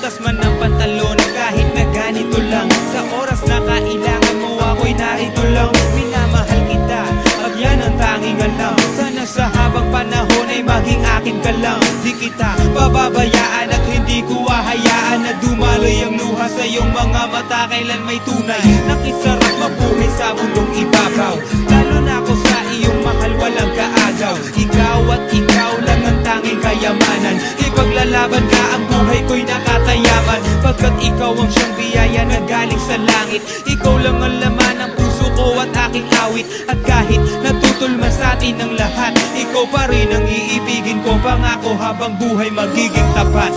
butas man ng pantalon, kahit na ganito lang. Sa oras na kailangan mo, ako'y narito lang. Minamahal kita, at yan ang tanging alam. Sana sa habang panahon ay maging akin ka lang. Di kita pababayaan at hindi ko hahayaan na dumaloy ang luha sa iyong mga mata. Kailan may tunay, nakisarap mabuhay sa mundong ibabaw. Lalo na ako sa iyong mahal, walang kaagaw. Ikaw at ikaw lang ang tanging kayamanan. Ipaglalaban ka, ang buhay ko'y nakatayaman. Pagkat ikaw ang siyang biyaya na galing sa langit. Ikaw lang ang laman ng puso ko at aking awit. At kahit natutulman sa atin ang lahat, ikaw pa rin ang iibigin ko. Pangako habang buhay magiging tapat.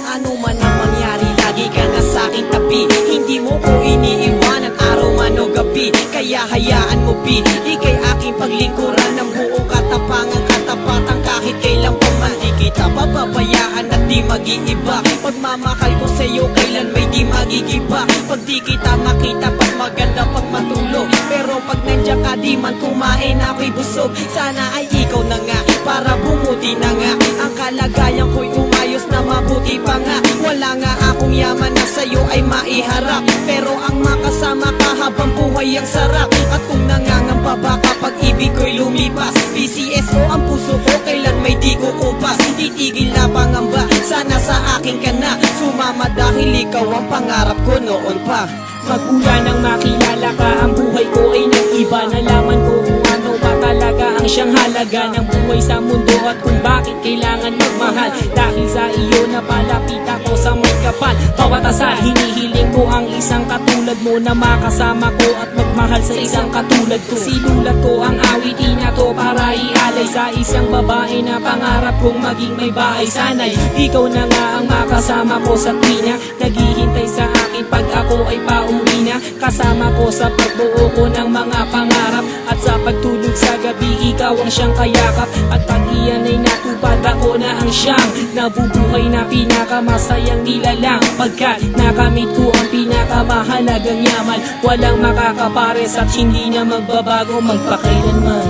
Ano man ang mangyari, lagi ka na sa'king tabi. Hindi mo ko iniiwanan araw man o gabi. Kaya hayaan mo, P, ika'y aking paglingkuran ng buong katapangan, katapatan. Kahit kailan pa man di kita papabayaan at di mag-iiba. Pagmamahal ko sa'yo kailan may di magigiba. Pag di kita makita, pas maganda pag matulog. Pero pag nandiyan ka, di man kumain, ako'y busog. Sana ay ikaw na nga, para bumuti na nga ang kalagayan ko'y umayos na mabuti pa nga. Wala nga akong yaman na sa'yo ay maiharap, pero ang makasama ka habang buhay ang sarap. At kung nangangamba ba kapag ibig ko'y lumipas, PCSO ang puso ko kailan may di kukupas. Titigil na pangamba, sana sa akin ka na sumama dahil ikaw ang pangarap ko noon pa. Magmula nang makilala ka, ang buhay ko ay nag-iba. Nalaman ko kung ano ba talaga ang siyang halaga ng buhay sa mundo at kung bakit kailangan magmahal. Dahil sa iyo napalapit ako sa may kapal. Bawat asal, hinihiling ko ang isang katulad mo na makasama ko at magmahal sa isang katulad ko. Sinulat ko ang awitin na to para ialay sa isang babae na pangarap kong maging may bahay. Sana'y ikaw na nga ang makasama ko sa tuwina, naghihintay sa akin pag ako ay pauwi na. Kasama ko sa pagbuo ko ng mga pangarap at sa pagtulog sa gabi, ikaw ang siyang kayakap. At pag iyan ay natupad, ako na ang siyang nabubuhay na pinakamasayang nilalang. Pagkat nakamit ko ang pinakamahalagang yaman, walang makakapares at hindi na magbabago magpakailanman.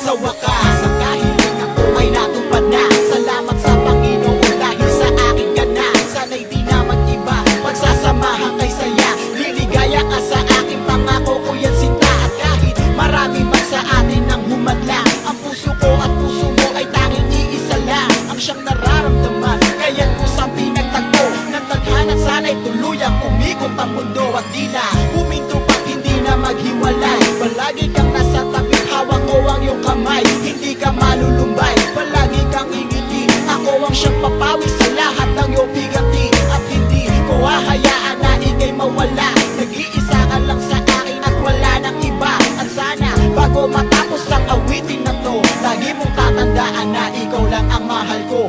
Sa wakas, ang kahilingan ko ay natupad na. Salamat sa Panginoon dahil sa akin ka na. Sana'y di na mag-iba, pagsasamahan kay saya. Liligaya ka sa akin, pangako ko yan sinta. At kahit marami man sa atin ang humadlang, ang puso ko at puso mo ay tanging iisa lang ang siyang nararamdaman. Kaya't kusang pinagtagpo ng tadhana, sana'y tuluyang umikot ang mundo. At di na huminto pag hindi na maghiwalay. Palagi kang nasa tabi, hawak ko ang iyong kamay. Hindi ka malulumbay, palagi kang ingiti. Ako ang siyang papawi sa lahat ng iyong bigati. At hindi ko hahayaan na ika'y mawala. Nag-iisa ka lang sa akin at wala nang iba. At sana bago matapos ang awitin na to, lagi mong tatandaan na ikaw lang ang mahal ko.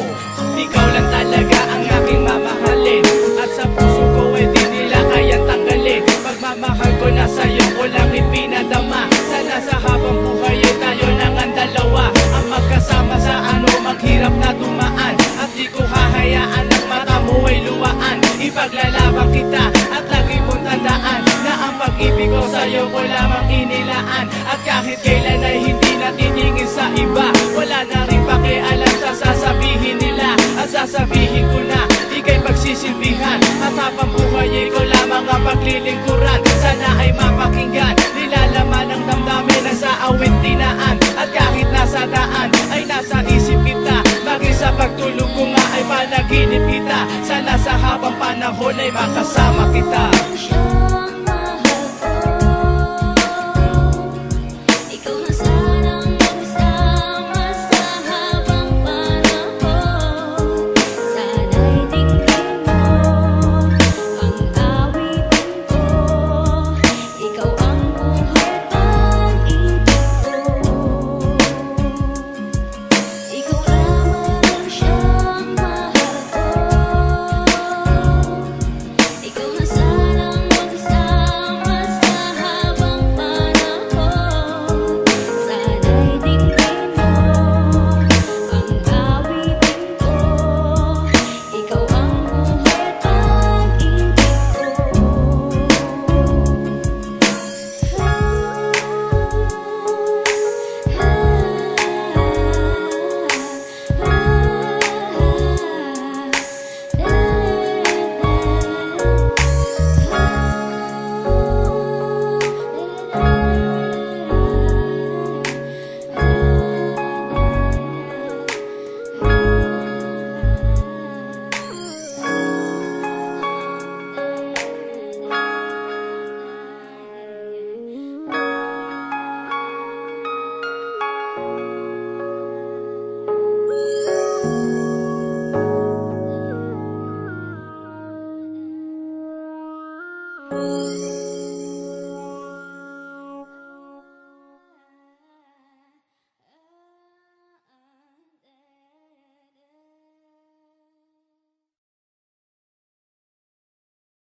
Ikaw lang talaga ang aking mamahalin, at sa puso ko ay di nila kayang tanggalin. Pagmamahal ko na sa'yo ko lang ipinadama. Sana sa habang buhay ay tayo nang ang dalawa, ang magkasama sa ano maghirap na dumaan. At di ko hahayaan ang mata mo ay luwaan. Ipaglalaban kita at lagi mong tandaan na ang pag-ibig ko sa'yo ko lamang inilaan. At kahit kailan ay hindi natitingin sa iba, wala na rin pakialam sa sasabihin nila. At sasabihin ko na ika'y pagsisilbihan, at habang buhay ay ko lamang ang paglilingkuran. Sana ay mapakinggan, nilalaman ng panahon ay makasama kita. Siyang mahal ko, ikaw na sanang magsama sa habang panahon. Sana'y tingin mo ang awitin ko, ikaw ang buhay pag-ibig ko. Ikaw lamang siyang mahal ko, ikaw na sanang magsama sa habang panahon. Sana'y tingin mo ang awitin ko, ikaw ang buhay pag-ibig ko.